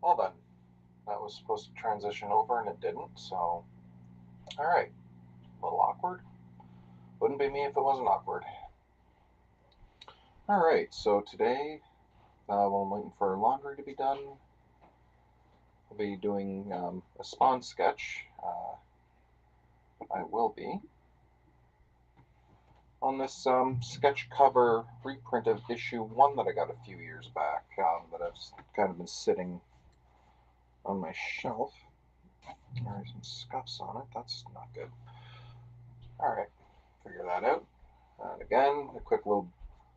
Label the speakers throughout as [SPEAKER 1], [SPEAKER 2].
[SPEAKER 1] Well then, that was supposed to transition over and it didn't, so alright. A little awkward. Wouldn't be me if it wasn't awkward. Alright, so today, while I'm waiting for laundry to be done, I'll be doing a Spawn sketch. I will be. On this sketch cover reprint of issue 1 that I got a few years back, that I've kind of been sitting on my shelf. There's some scuffs on it. That's not good. Alright, figure that out. And again, a quick little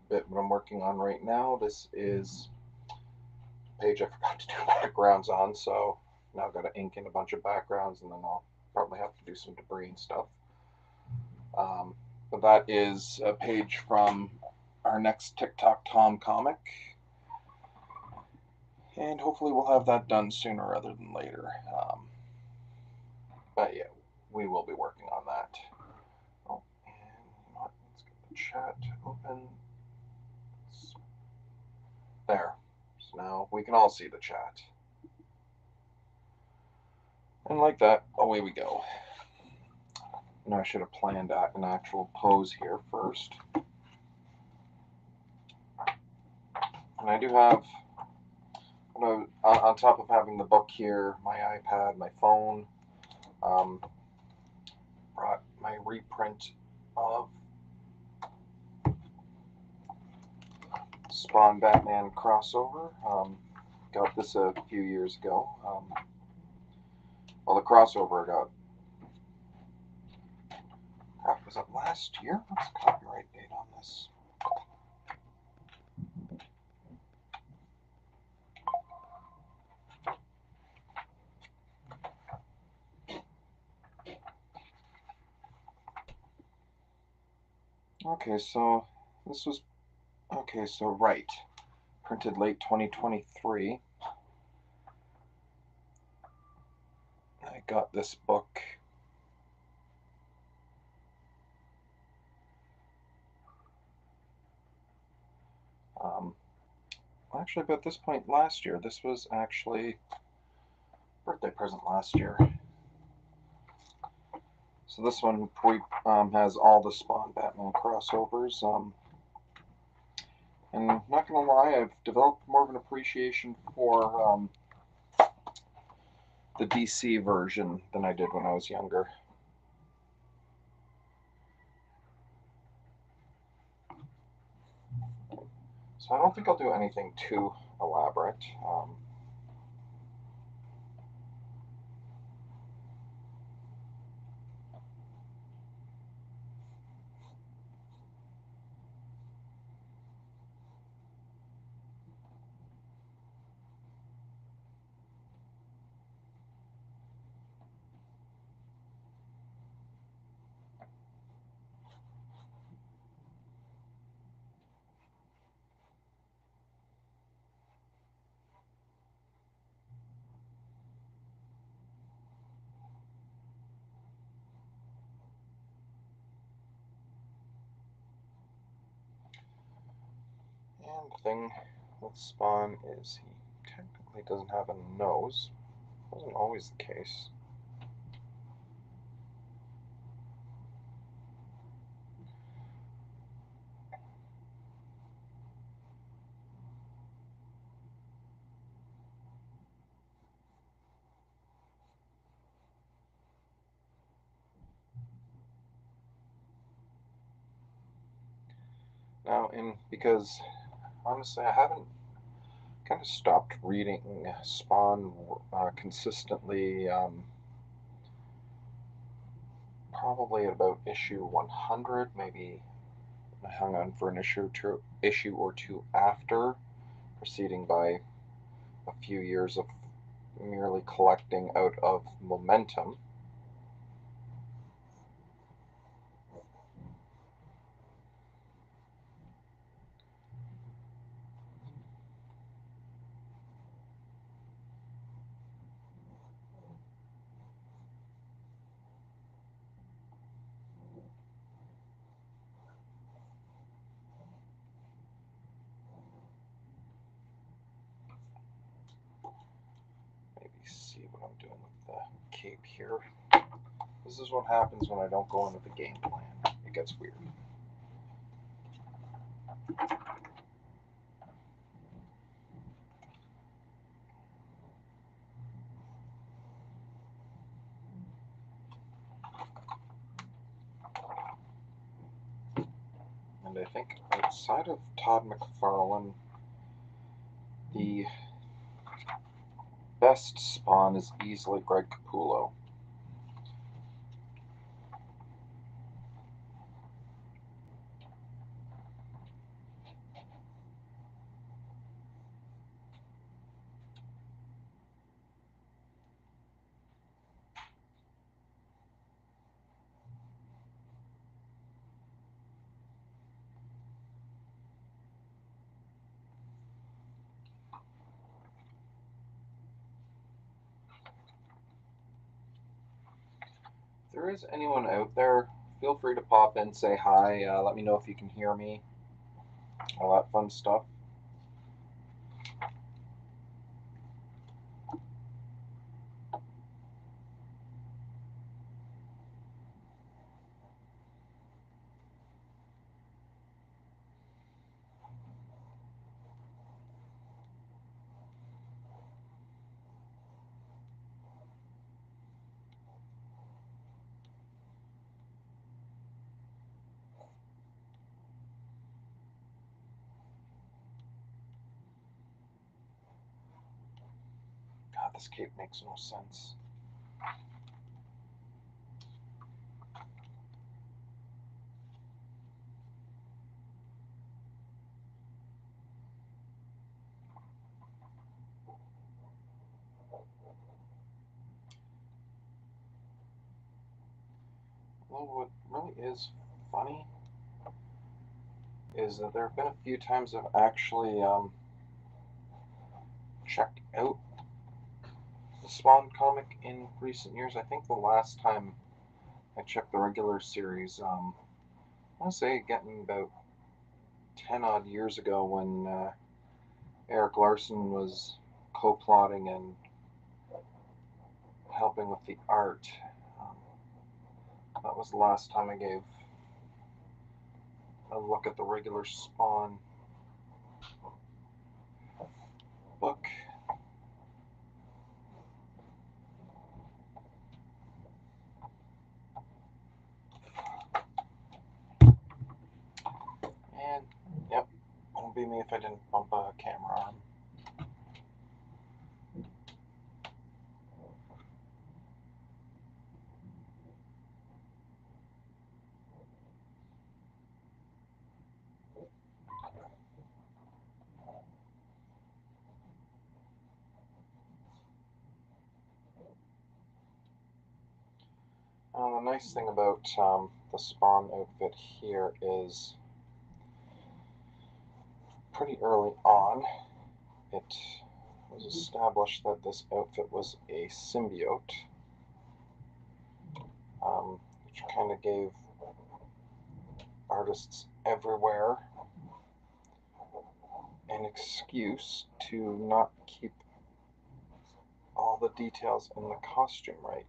[SPEAKER 1] bit what I'm working on right now. This is a page I forgot to do backgrounds on, so now I've got to ink in a bunch of backgrounds and then I'll probably have to do some debris and stuff. Um, but that is a page from our next TikTok Tom comic. And hopefully we'll have that done sooner rather than later. But yeah, we will be working on that. Oh, and you know what? Let's get the chat open. There. So now we can all see the chat. And like that, away we go. Now I should have planned out an actual pose here first. And I do have, on top of having the book here, my iPad, my phone, brought my reprint of Spawn Batman crossover. Got this a few years ago. Well, the crossover I got. Was it last year? What's the copyright date on this? Okay, so this was right. Printed late 2023. I got this book actually about this point last year. This was actually birthday present last year. So this one has all the Spawn Batman crossovers. And not gonna lie, I've developed more of an appreciation for the DC version than I did when I was younger. So I don't think I'll do anything too elaborate. And the thing with Spawn is he technically doesn't have a nose. Wasn't always the case. Now, because honestly, I haven't kind of stopped reading Spawn consistently. Probably at about issue 100, maybe I hung on for an issue or two after, proceeding by a few years of merely collecting out of momentum. I'm doing with the cape here. This is what happens when I don't go in with a game plan. It gets weird. And I think outside of Todd McFarlane, the best spawn is easily Greg Capullo. If there is anyone out there, feel free to pop in, say hi, let me know if you can hear me, all that fun stuff. God, this cape makes no sense. Well, what really is funny is that there have been a few times I've actually checked out the Spawn comic in recent years. I think the last time I checked the regular series, I want to say getting about 10 odd years ago when Eric Larson was co-plotting and helping with the art. That was the last time I gave a look at the regular Spawn book. And, yep, wouldn't be me if I didn't bump a camera arm. The nice thing about the Spawn outfit here is pretty early on it was established that this outfit was a symbiote, which kind of gave artists everywhere an excuse to not keep all the details in the costume right.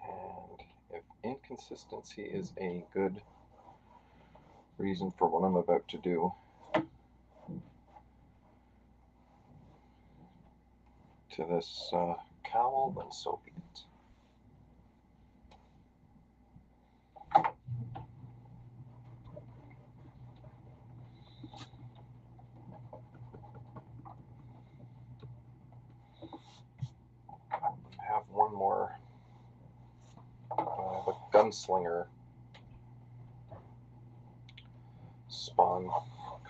[SPEAKER 1] And if inconsistency is a good reason for what I'm about to do, to this cowl, then so be it. I have one more. I have a gunslinger Spawn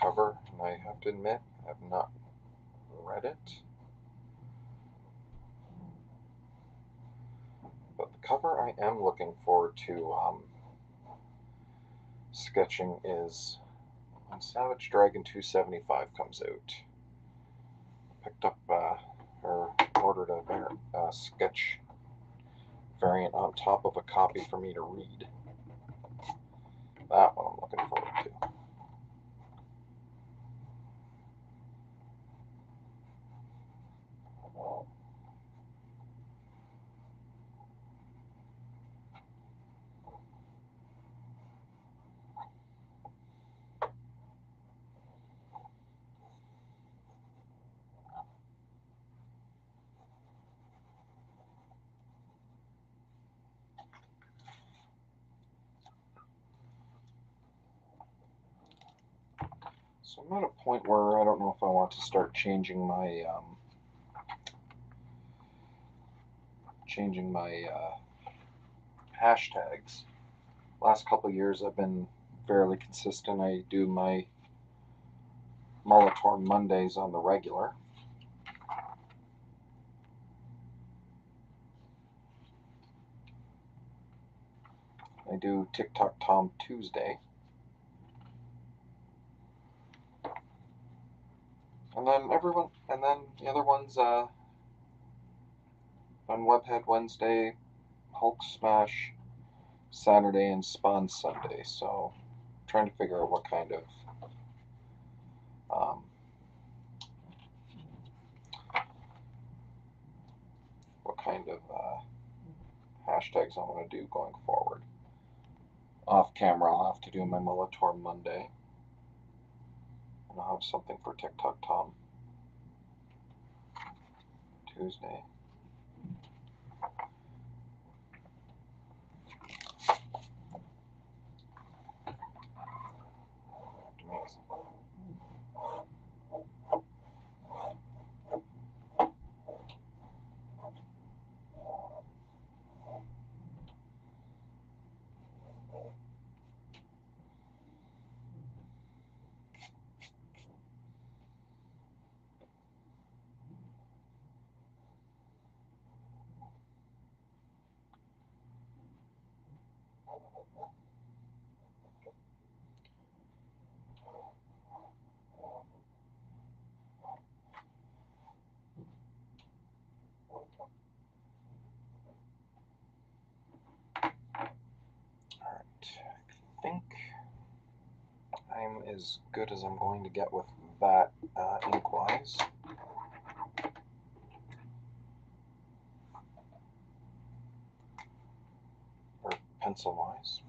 [SPEAKER 1] cover, and I have to admit, I have not read it. But the cover I am looking forward to sketching is when Savage Dragon 275 comes out. Picked up or ordered a sketch variant on top of a copy for me to read. That one I'm looking forward to. So I'm at a point where I don't know if I want to start changing my hashtags. Last couple of years I've been fairly consistent. I do my Molitor Mondays on the regular. I do TikTok Tom Tuesday. And then the other ones on Webhead Wednesday, Hulk Smash Saturday, and Spawn Sunday. So trying to figure out what kind of hashtags I want to do going forward. Off camera, I'll have to do my Molitor Monday, and I'll have something for TikTok Tom Tuesday. I think I'm as good as I'm going to get with that ink-wise. Or pencil-wise.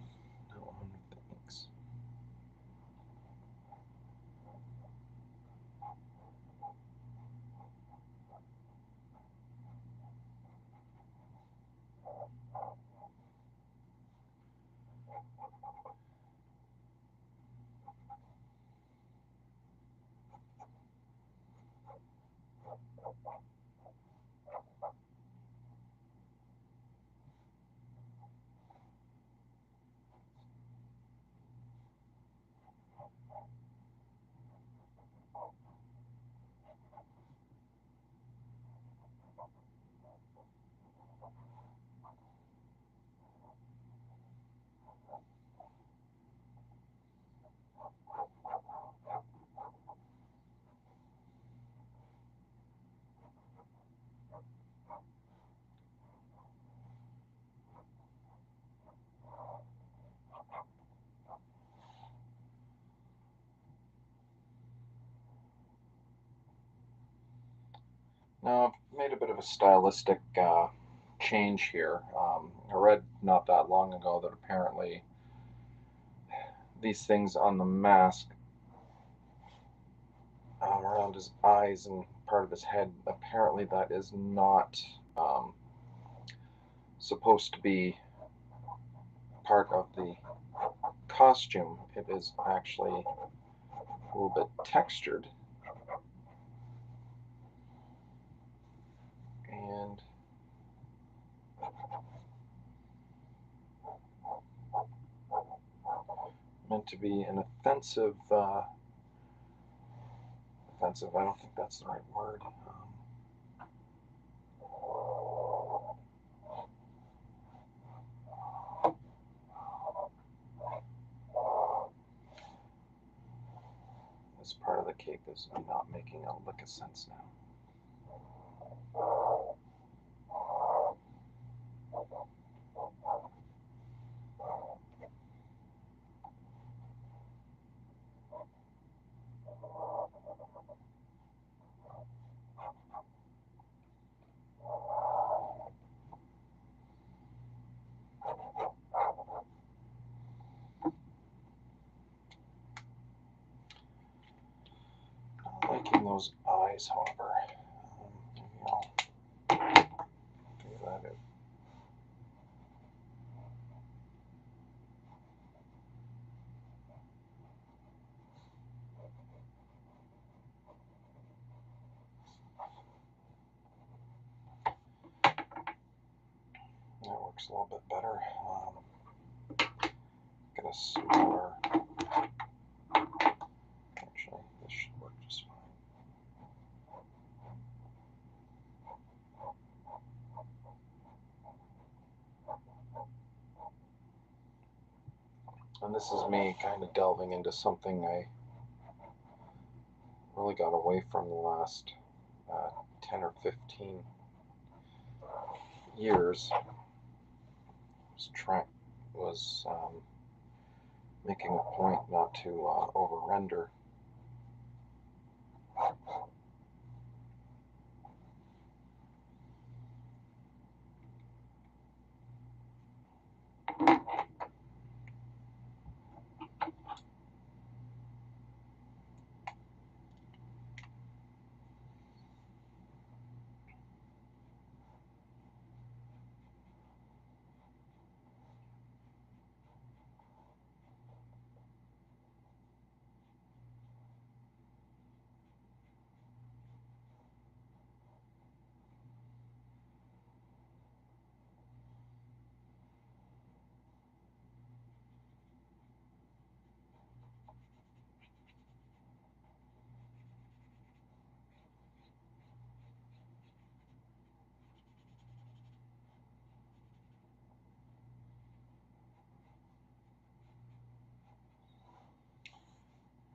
[SPEAKER 1] Now, I've made a bit of a stylistic change here. I read not that long ago that apparently these things on the mask around his eyes and part of his head, apparently that is not supposed to be part of the costume. It is actually a little bit textured. And meant to be an offensive. Offensive. I don't think that's the right word. This part of the cape is not making a lick of sense now. Not liking those eyes, however. Maybe I'll figure that out. That works a little bit better. Get a smaller. Actually, this should work just fine. And this is me kind of delving into something I really got away from the last 10 or 15 years. Was making a point not to over render.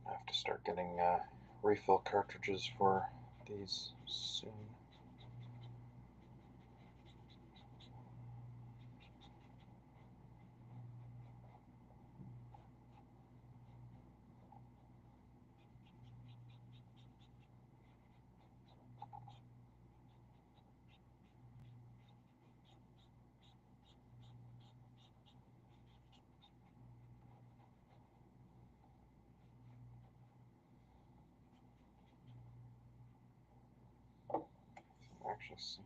[SPEAKER 1] I have to start getting refill cartridges for these soon. Actually, see.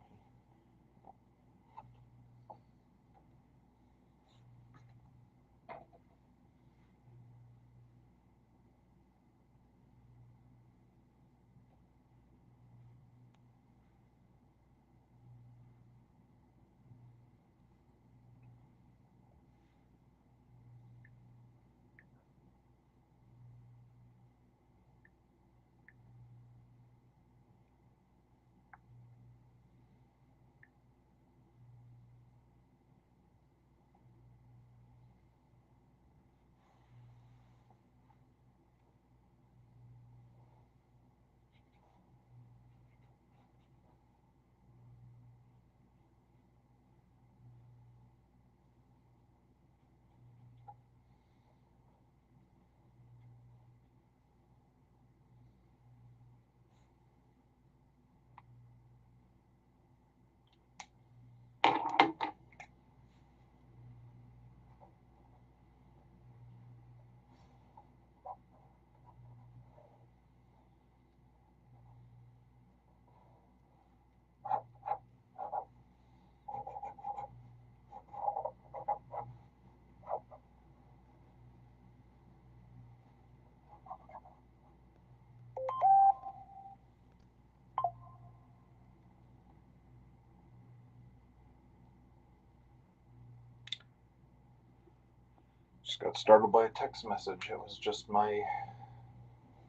[SPEAKER 1] Just got startled by a text message. It was just my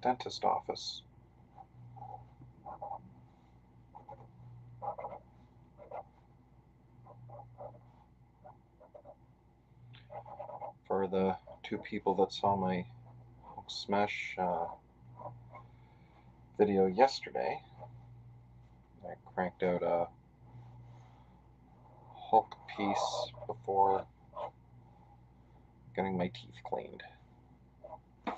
[SPEAKER 1] dentist office. For the 2 people that saw my Hulk Smash video yesterday, I cranked out a Hulk piece before getting my teeth cleaned. I'm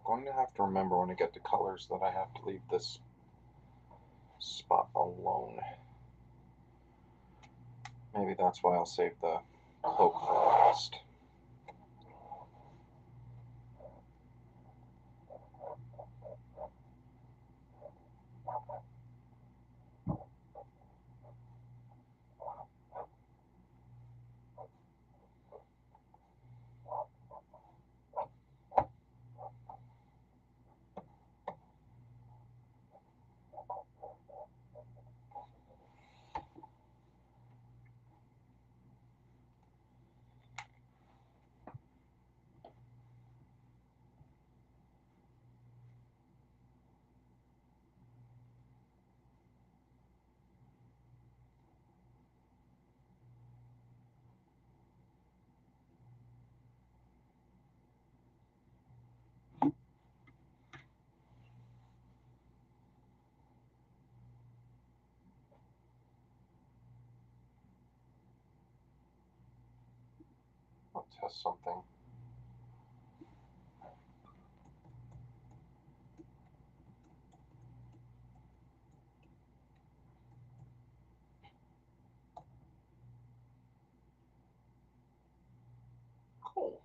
[SPEAKER 1] going to have to remember when I get to colors that I have to leave this spot alone. Maybe that's why I'll save the cloak for last. I'll test something. Cool.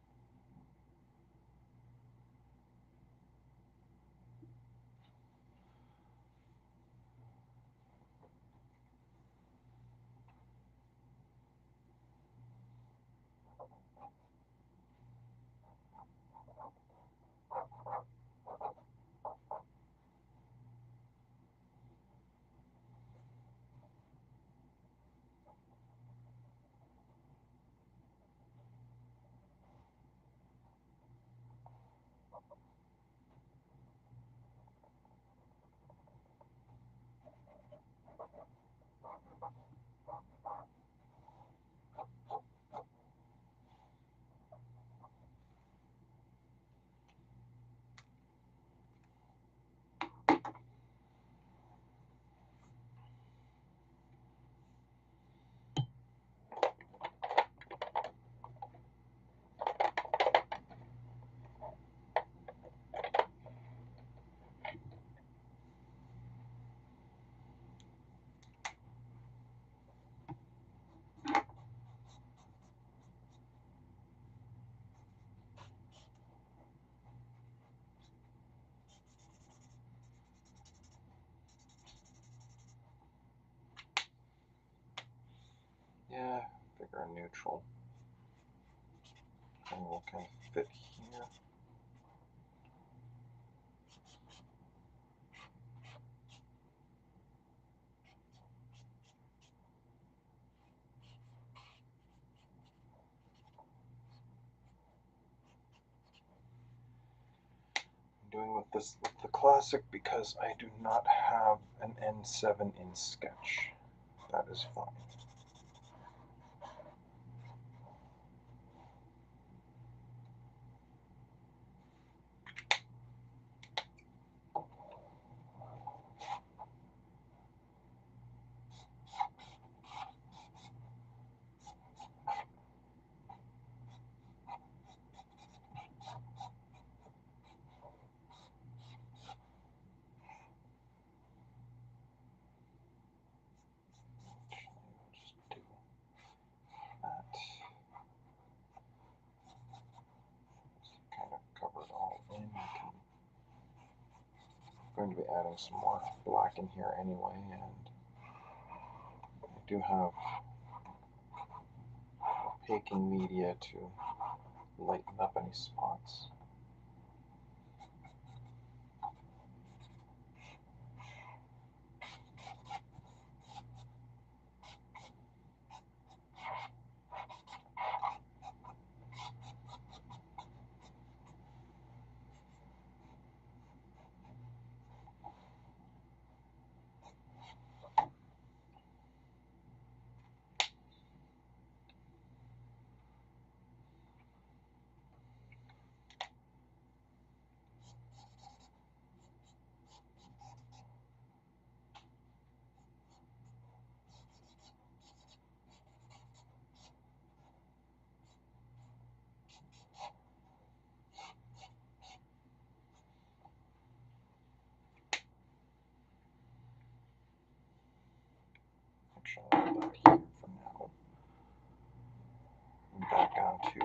[SPEAKER 1] Yeah, figure a neutral. And we'll kind of fit here. I'm doing with the Classic because I do not have an N7 in Sketch. That is fine. Kind of cover it all in. I'm going to be adding some more black in here anyway, and I do have opaquing media to lighten up any spots. shall leave that here for now. And back onto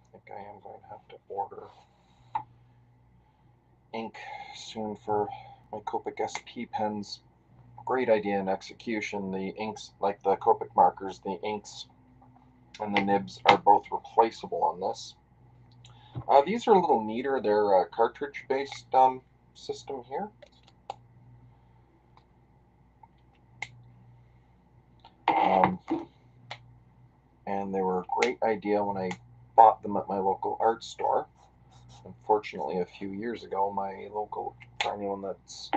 [SPEAKER 1] I think I am going to have to order ink soon for my Copic SP pens. Great idea in execution. The inks, like the Copic markers, the inks and the nibs are both replaceable on this. These are a little neater. They're a cartridge-based system here. And they were a great idea when I bought them at my local art store. Unfortunately, a few years ago, my local, for anyone that's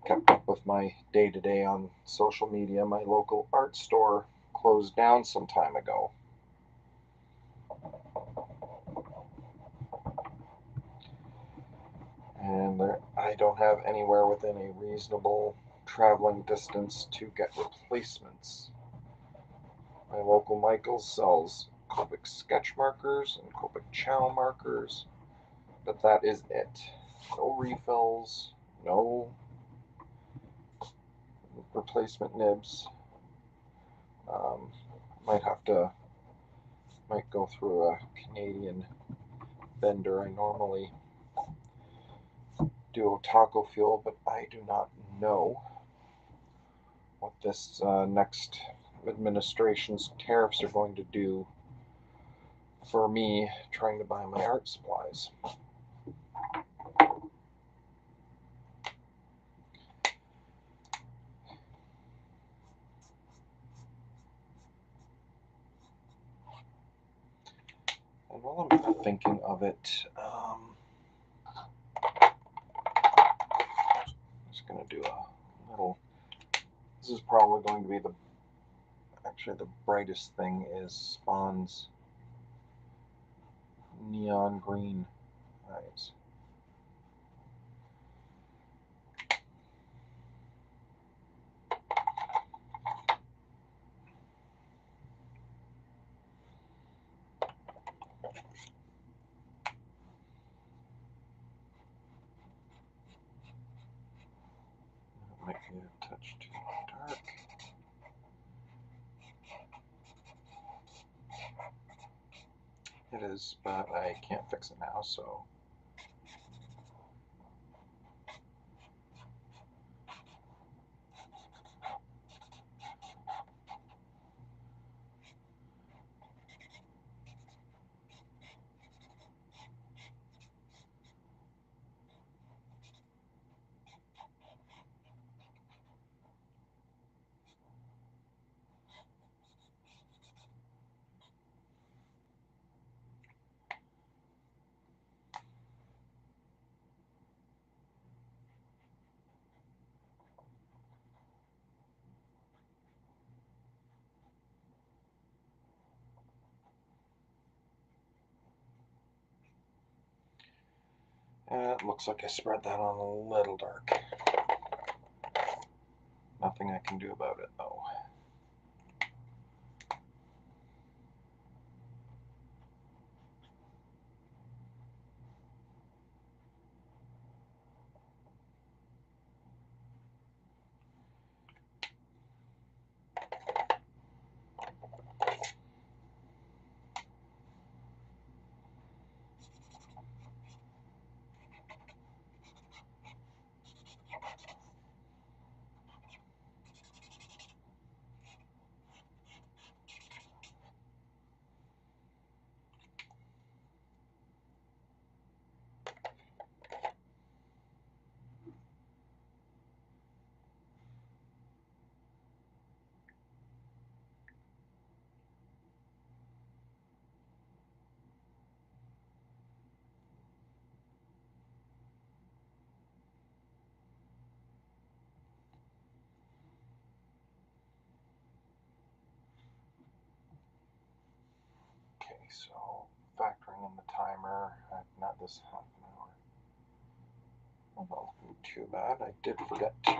[SPEAKER 1] kept up with my day-to-day on social media, my local art store closed down some time ago. And I don't have anywhere within a reasonable traveling distance to get replacements. My local Michaels sells Copic sketch markers and Copic Chow markers, but that is it. No refills, no replacement nibs. Might go through a Canadian vendor. I normally do Otaco Fuel, but I do not know what this next administration's tariffs are going to do for me trying to buy my art supplies. And while I'm thinking of it, I'm just going to do a little, this is probably going to be actually the brightest thing is Spawn's neon green eyes. It might be a touch too dark. It is, but I can't fix it now, so it looks like I spread that on a little dark. Nothing I can do about it, though. so factoring in the timer, not this half an hour. Well, that wasn't too bad. I did forget to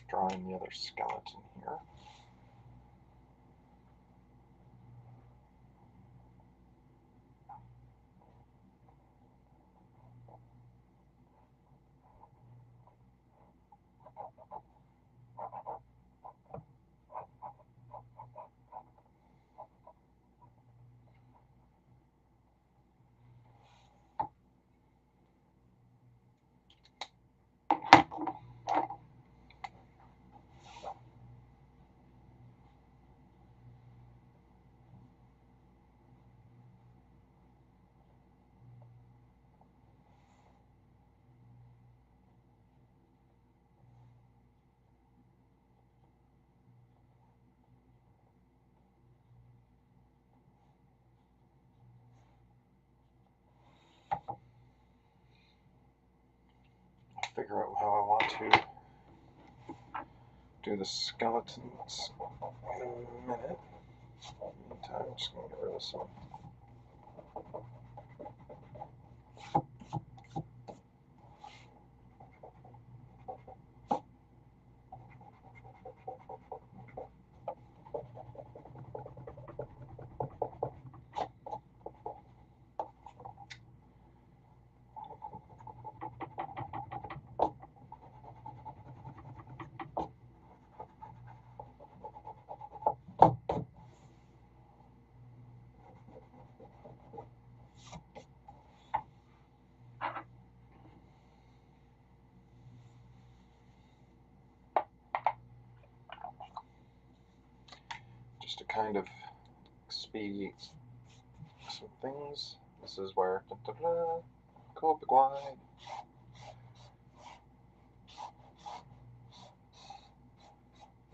[SPEAKER 1] draw in the other skeleton here. Figure out how I want to do the skeletons in a minute. In the meantime, I'm just going to get rid of some. Just to kind of expedite some things. This is where Copic wide.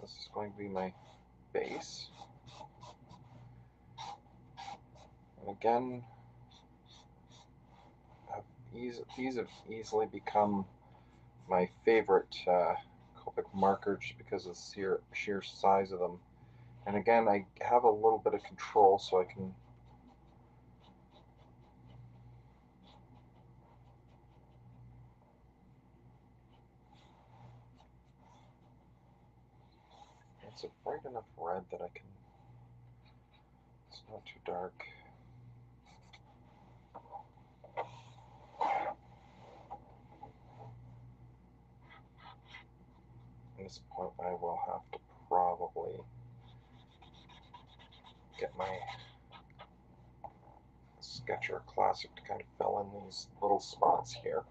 [SPEAKER 1] This is going to be my base. And again, these have easily become my favorite Copic marker just because of the sheer size of them. And again, I have a little bit of control, so I can it's a bright enough red that I can, it's not too dark. At this point, I will have to probably get my Sketcher Classic to kind of fill in these little spots here.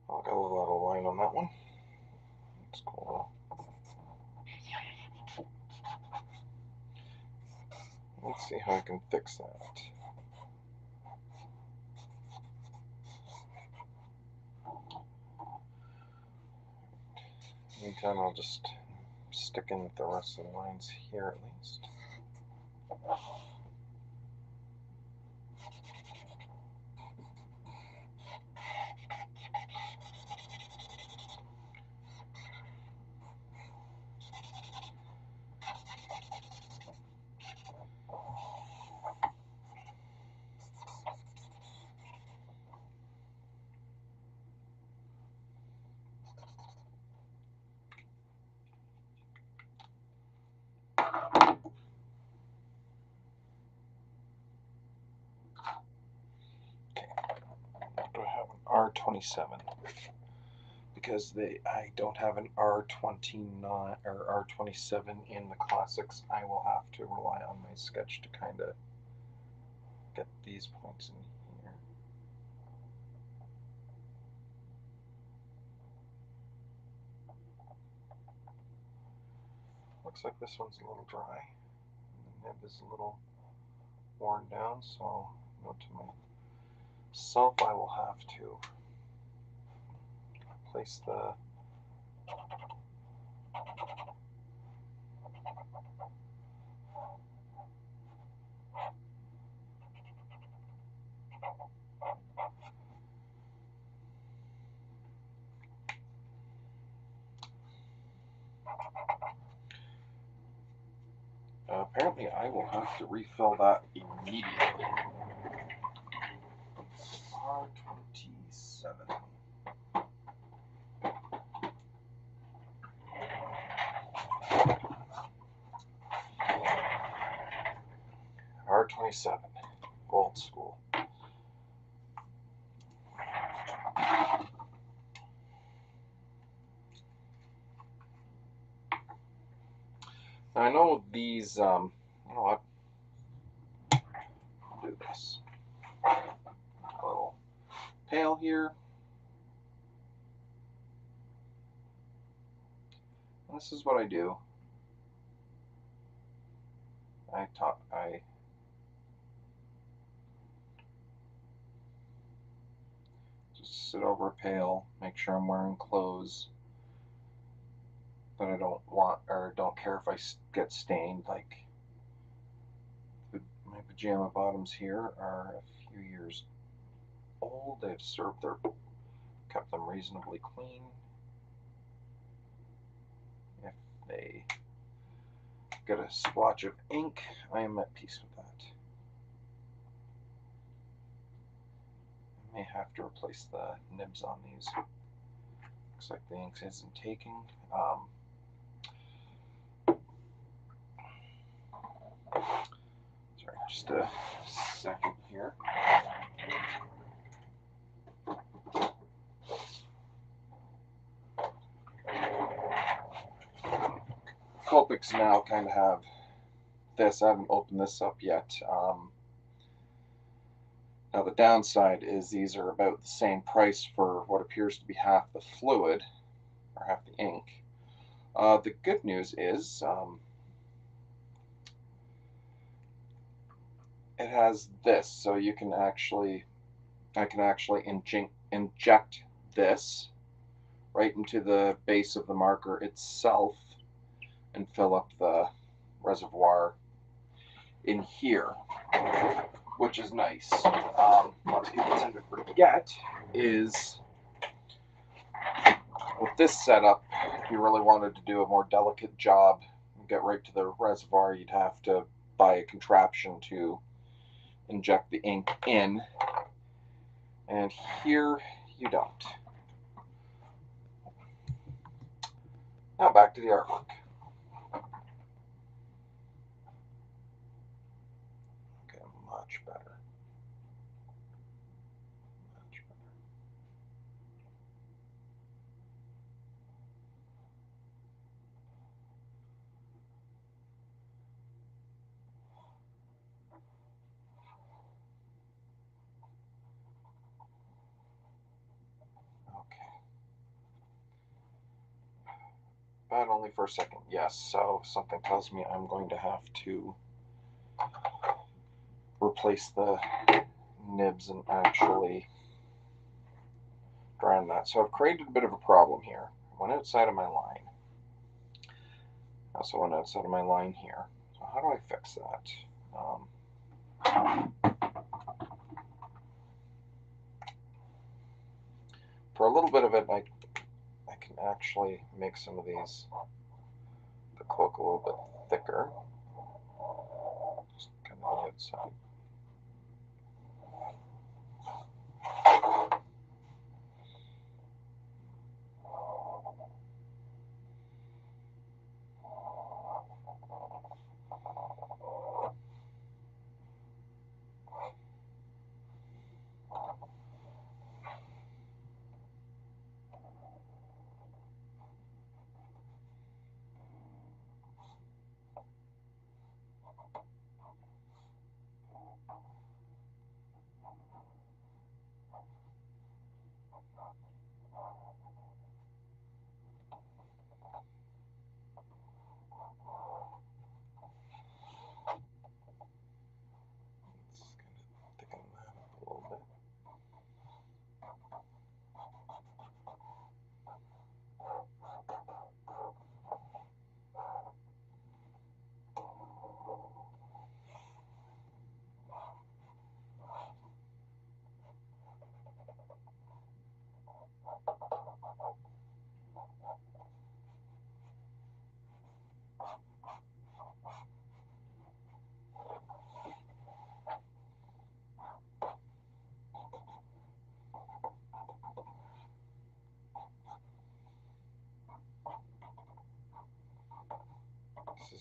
[SPEAKER 1] I got a little out of line on that one. That's cool. Let's see how I can fix that. Meantime, I'll just stick in with the rest of the lines here at least. R27 because I don't have an R29 or R27 in the classics. I will have to rely on my sketch to kind of get these points in here. Looks like this one's a little dry. The nib is a little worn down, so note to myself, I will have to place the apparently I will have to refill that immediately. R27. R27, old school. Now I know these, you know what, I'll do this. A little pail here. And this is what I do. I just sit over a pail, make sure I'm wearing clothes that I don't want or don't care if I get stained. Like my pajama bottoms here are a few years old. They've kept them reasonably clean. If they get a splotch of ink, I am at peace with that. I may have to replace the nibs on these. Looks like the ink isn't taking. Sorry, just a second here. Copics now kind of have this. I haven't opened this up yet. Now the downside is these are about the same price for what appears to be half the fluid, or half the ink. The good news is it has this, so I can actually inject this right into the base of the marker itself and fill up the reservoir in here, which is nice. What people tend to forget is with this setup, if you really wanted to do a more delicate job and get right to the reservoir, you'd have to buy a contraption to inject the ink in, and here you don't. Now back to the artwork. Okay, much better. Much better. Okay. But only for a second. Yes, so something tells me I'm going to have to replace the nibs and actually grind that. So I've created a bit of a problem here. I went outside of my line. I also went outside of my line here. So how do I fix that? For a little bit of it, I can actually make some of these, the cloak a little bit thicker. Just kind of on the outside.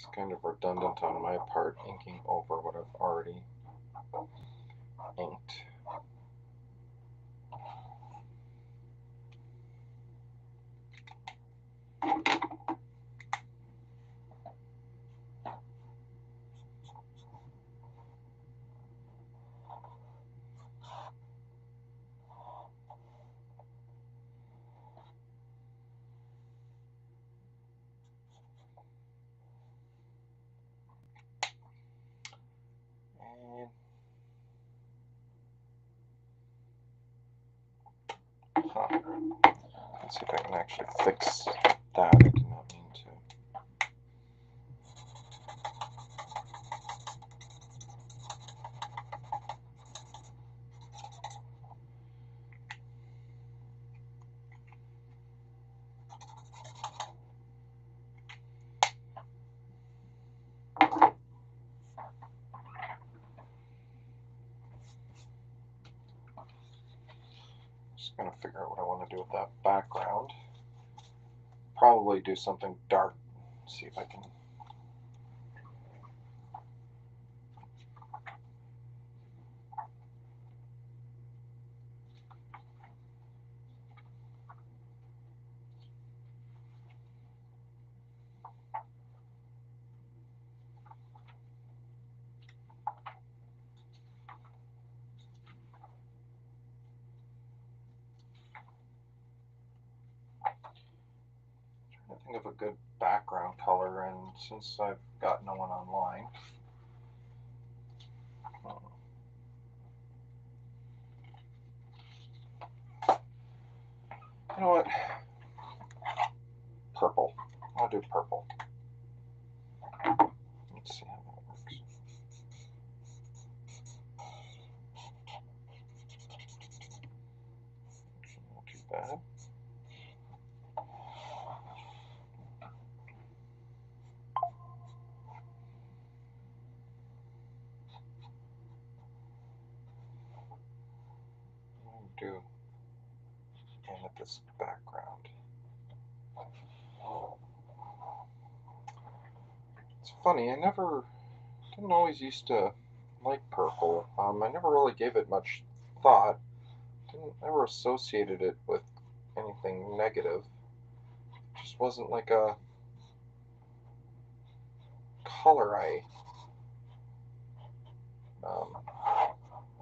[SPEAKER 1] It's kind of redundant on my part, inking over what I've already inked. Let's see if I can actually fix that. I did not mean to. Just gonna figure out what I want to do with that background. Probably do something dark. See if I can. Think of a good background color, and since I've got no one online, you know what? Purple. I'll do purple. Let's see how that works. Not too bad. Do and at this background. It's funny, I didn't always used to like purple. I never really gave it much thought. Didn't ever associated it with anything negative. It just wasn't like a color I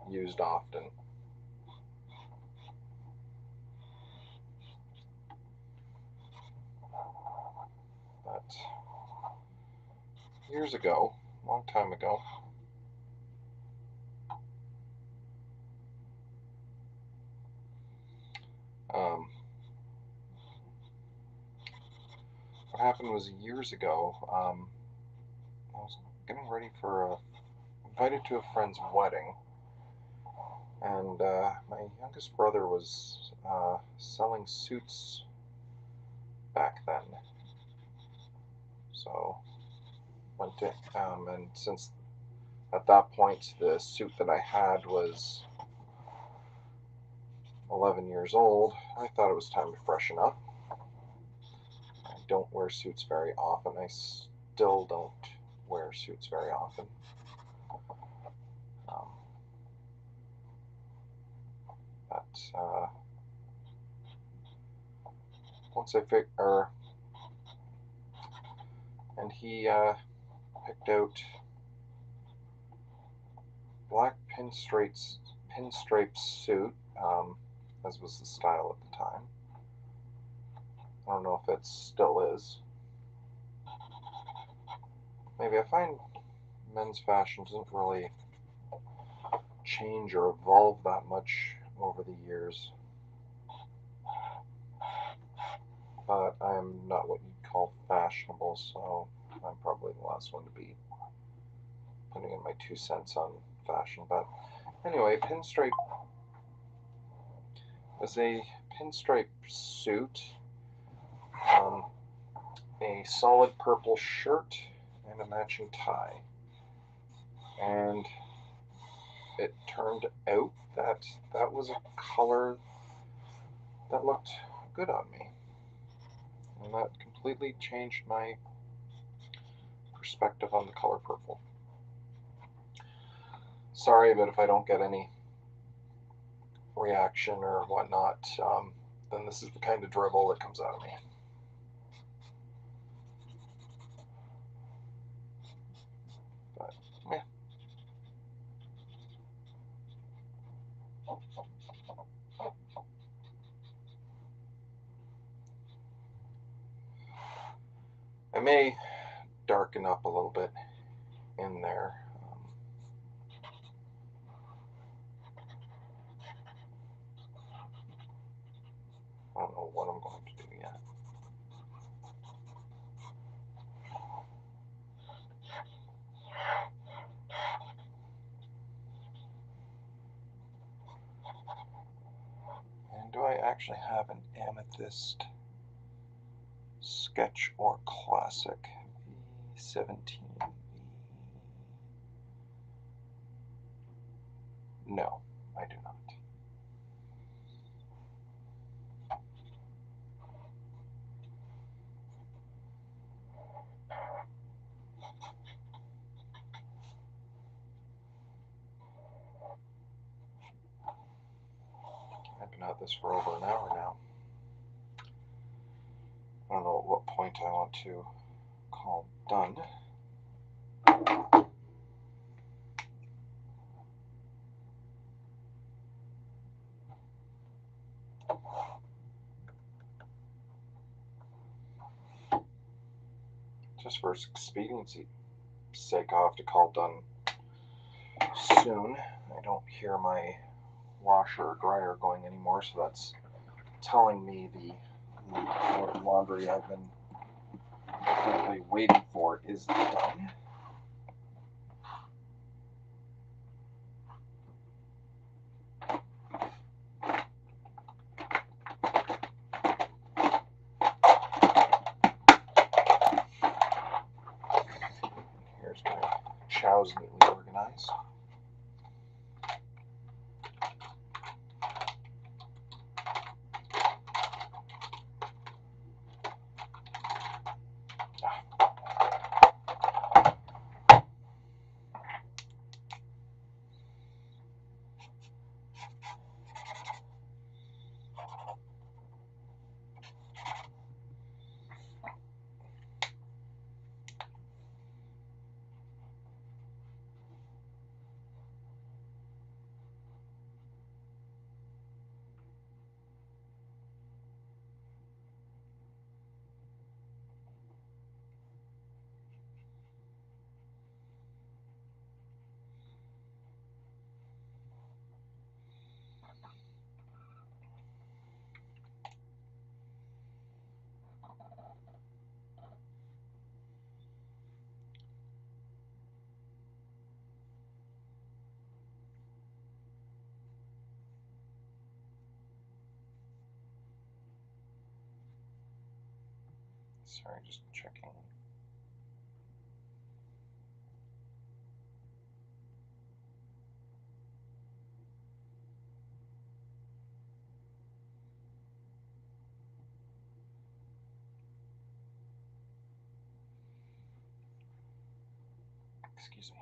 [SPEAKER 1] used often. But years ago, a long time ago, what happened was years ago, I was getting ready for invited to a friend's wedding, and my youngest brother was selling suits back then. So went to, and since at that point the suit that I had was 11 years old, I thought it was time to freshen up. I don't wear suits very often. I still don't wear suits very often. But once I and he picked out black pinstripe suit, as was the style at the time. I don't know if it still is. Maybe I find men's fashion doesn't really change or evolve that much over the years. But I'm not what you'd call fashionable, so I'm probably the last one to be putting in my 2 cents on fashion. But anyway, pinstripe was a pinstripe suit, a solid purple shirt, and a matching tie. And it turned out that that was a color that looked good on me. And that completely changed my perspective on the color purple. Sorry, but if I don't get any reaction or whatnot, then this is the kind of dribble that comes out of me. But, yeah. I may darken up a little bit in there. I don't know what I'm going to do yet. And do I actually have an amethyst sketch or classic V17? No, I do not. I've been at this for over an hour now. I don't know at what point I want to call done. Just for expediency's sake, I'll have to call done soon. I don't hear my washer or dryer going anymore, so that's telling me the laundry I've been simply waiting for is done. Here's my chows neatly organized. Sorry, just checking. Excuse me.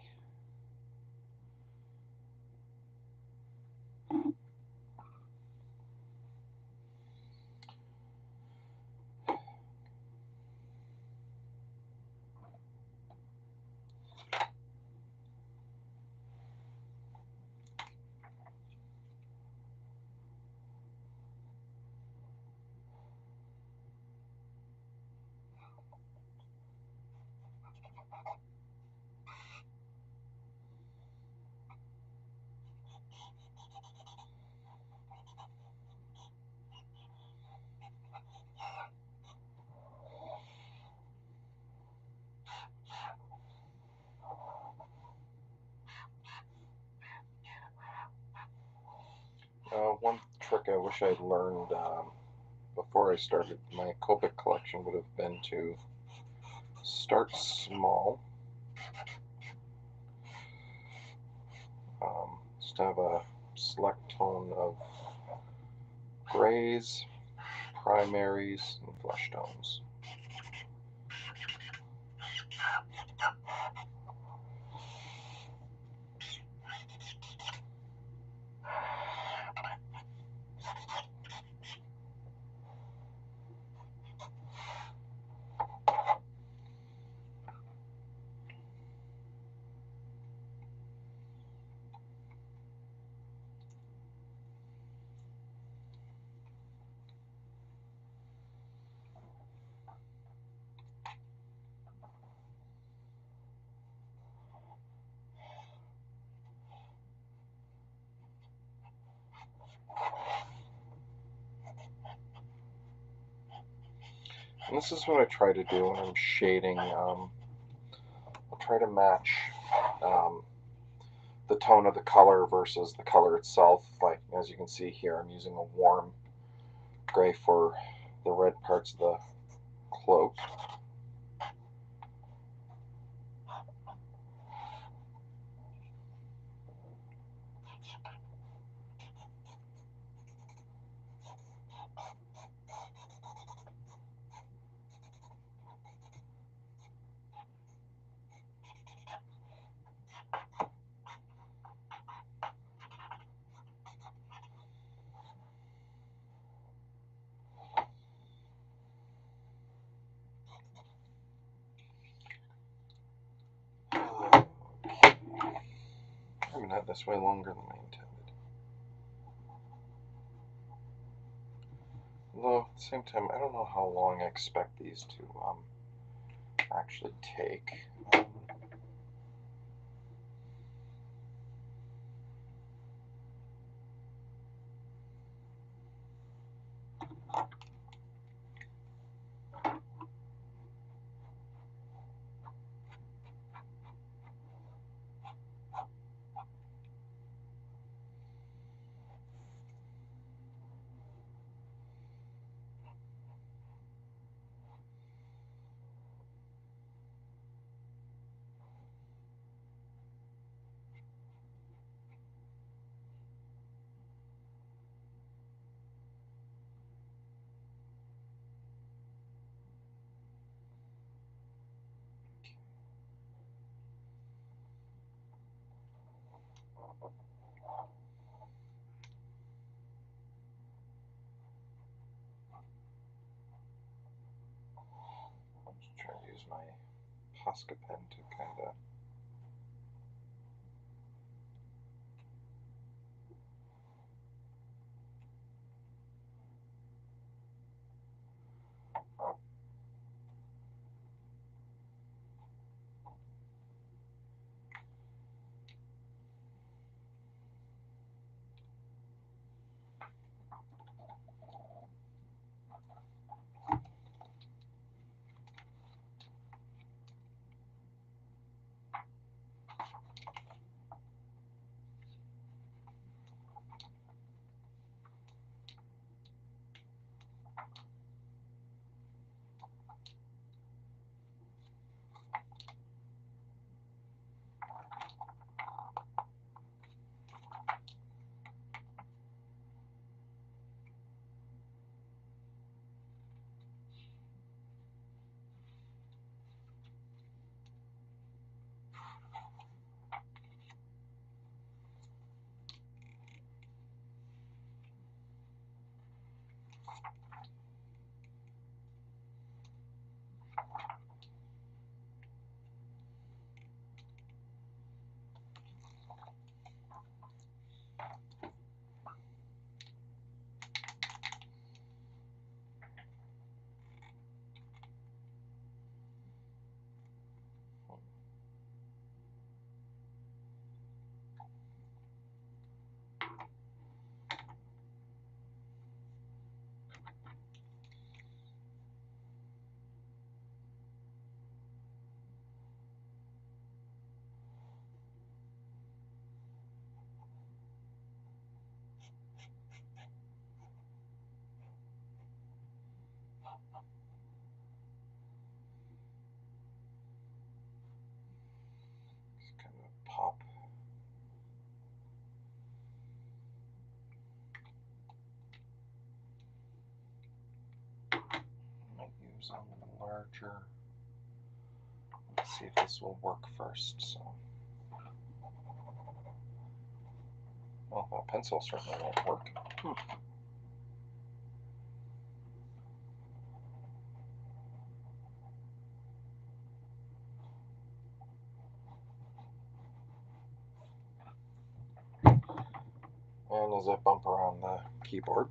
[SPEAKER 1] One trick I wish I'd learned before I started my Copic collection would have been to start small. Just have a select tone of grays, primaries, and flesh tones. And this is what I try to do when I'm shading. I'll try to match the tone of the color versus the color itself. Like, as you can see here, I'm using a warm gray for the red parts of the cloak. I haven't had this way longer than I intended. Although, at the same time, I don't know how long I expect these to actually take. I'm just trying to use my Posca pen to kind of. Kind of pop. I might use a larger see if this will work first. So, well, a pencil certainly won't work. And as I bump around the keyboard,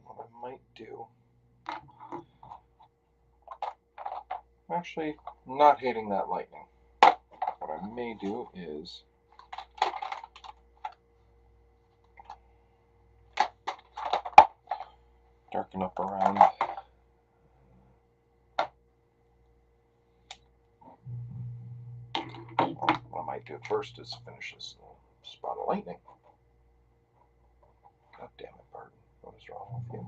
[SPEAKER 1] what I might do, actually not hating that lightning, what I may do is darken up around what I might do first is finish this little spot of lightning. God damn it, Barton. What is wrong with you?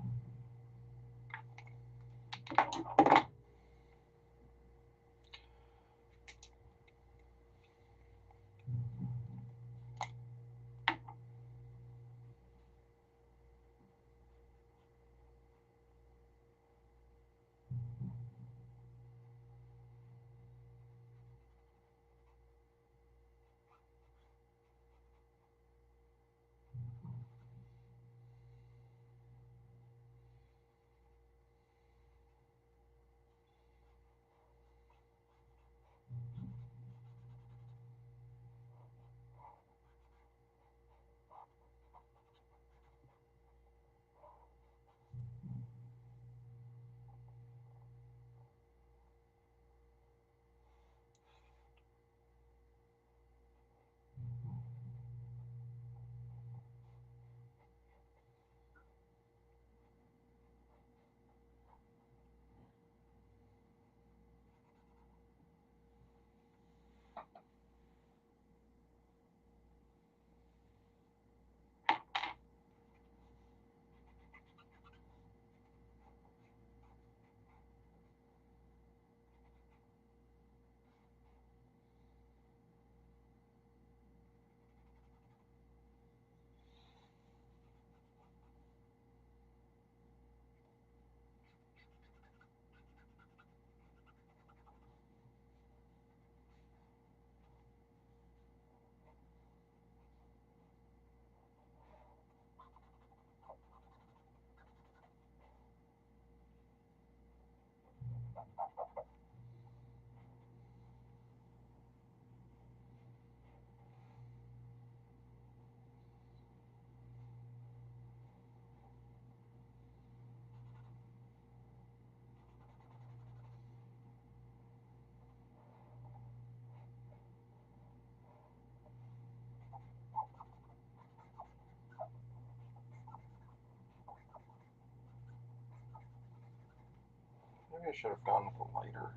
[SPEAKER 1] Maybe I should have gone with a lighter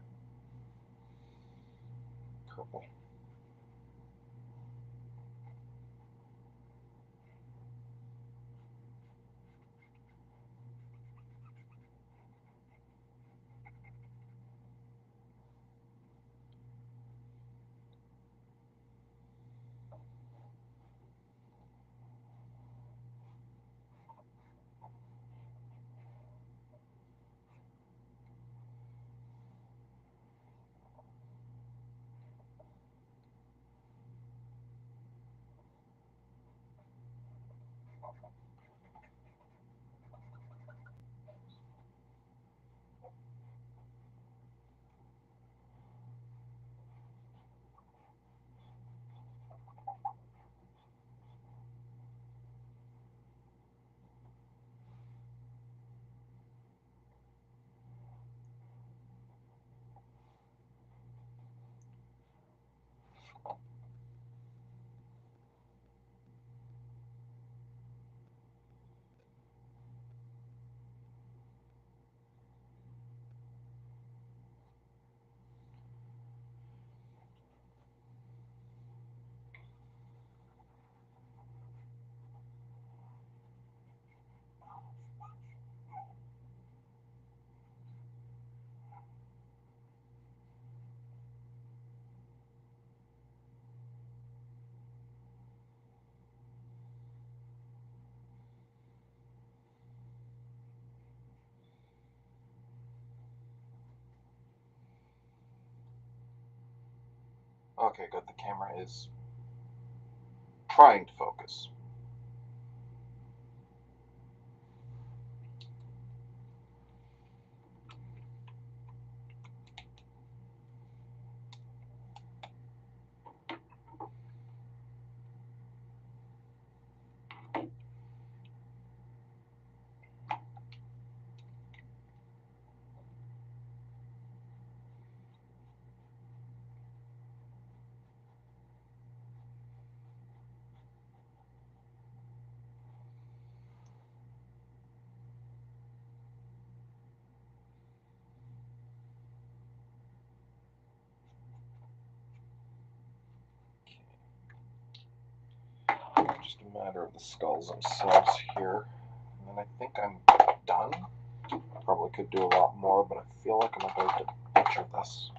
[SPEAKER 1] purple. Okay, good. The camera is trying to focus. Just a matter of the skulls themselves here. And then I think I'm done. Probably could do a lot more, but I feel like I'm about to butcher this.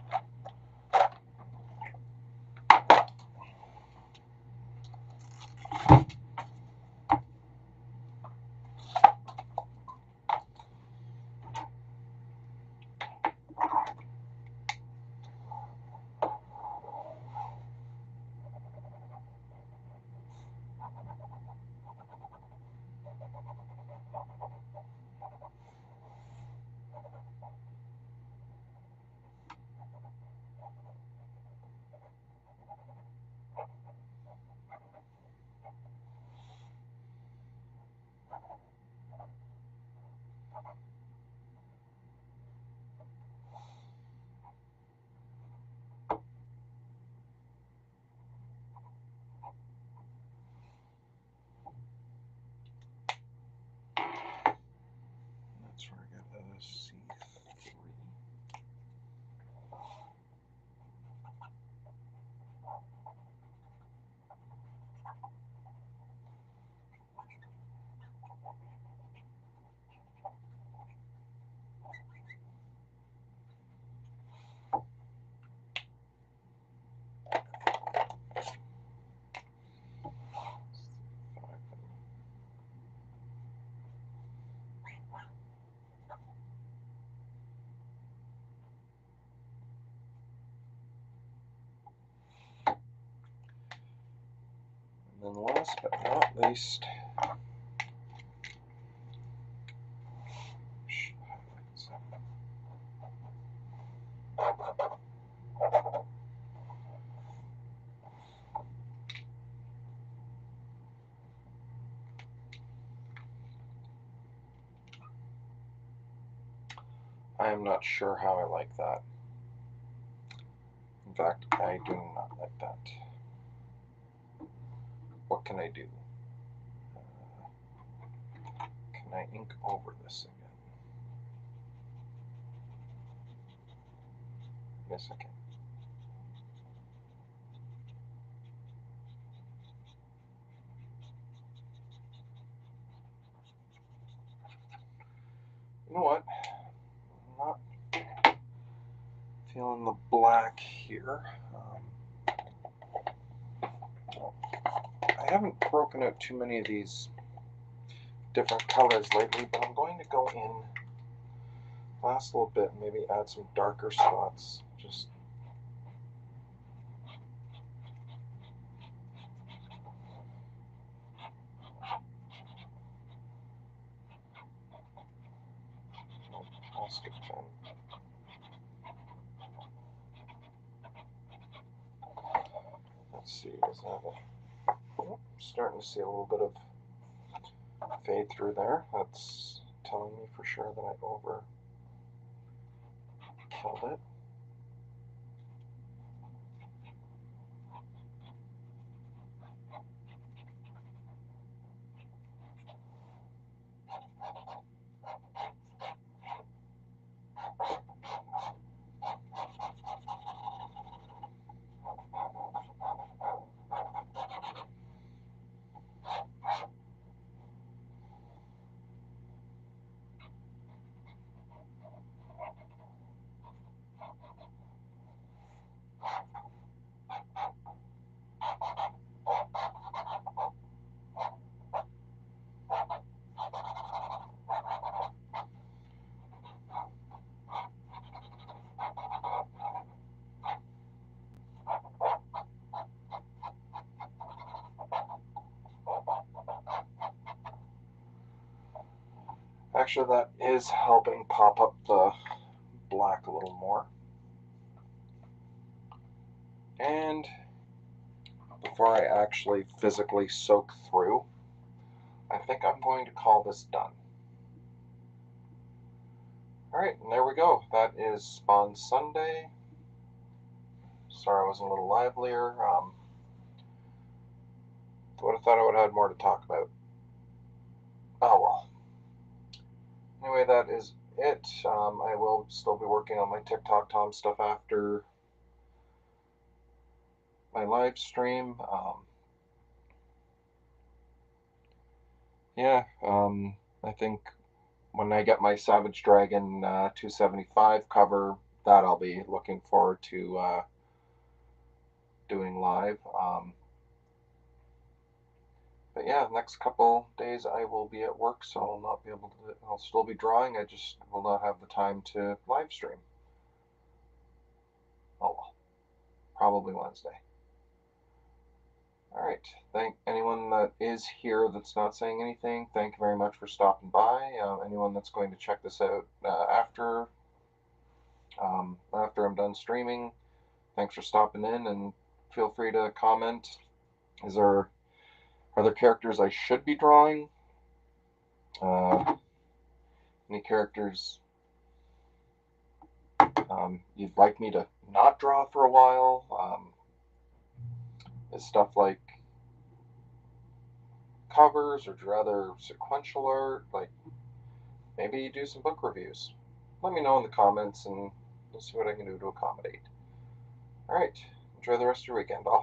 [SPEAKER 1] That's where I get a C3. And then last but not least, I am not sure how I like that. In fact, I do not like that. What can I do? Can I ink over this again? Yes, I can. You know what? I'm not feeling the black here. I haven't broken out too many of these different colors lately, but I'm going to go in last little bit and maybe add some darker spots. Just I'll skip pen. Let's see, is that a, oh, starting to see a little bit of fade through there. That's telling me for sure that I over killed it. Actually, that is helping pop up the black a little more. And before I actually physically soak through, I think I'm going to call this done. Alright, and there we go. That is Spawn Sunday. Sorry I wasn't a little livelier. I would have thought I would have had more to talk about. Oh well. Anyway, that is it. I will still be working on my TikTok Tom stuff after my live stream. Yeah, I think when I get my Savage Dragon 275 cover, that I'll be looking forward to doing live. But yeah, next couple days I will be at work, so I'll not be able to. I'll still be drawing. I just will not have the time to live stream. Oh well, probably Wednesday. All right. Thank anyone that is here that's not saying anything. Thank you very much for stopping by. Anyone that's going to check this out after I'm done streaming, thanks for stopping in, and feel free to comment. Are there characters I should be drawing? Any characters you'd like me to not draw for a while? Is stuff like covers, or rather sequential art? Like maybe do some book reviews. Let me know in the comments, and we'll see what I can do to accommodate. All right, enjoy the rest of your weekend, all.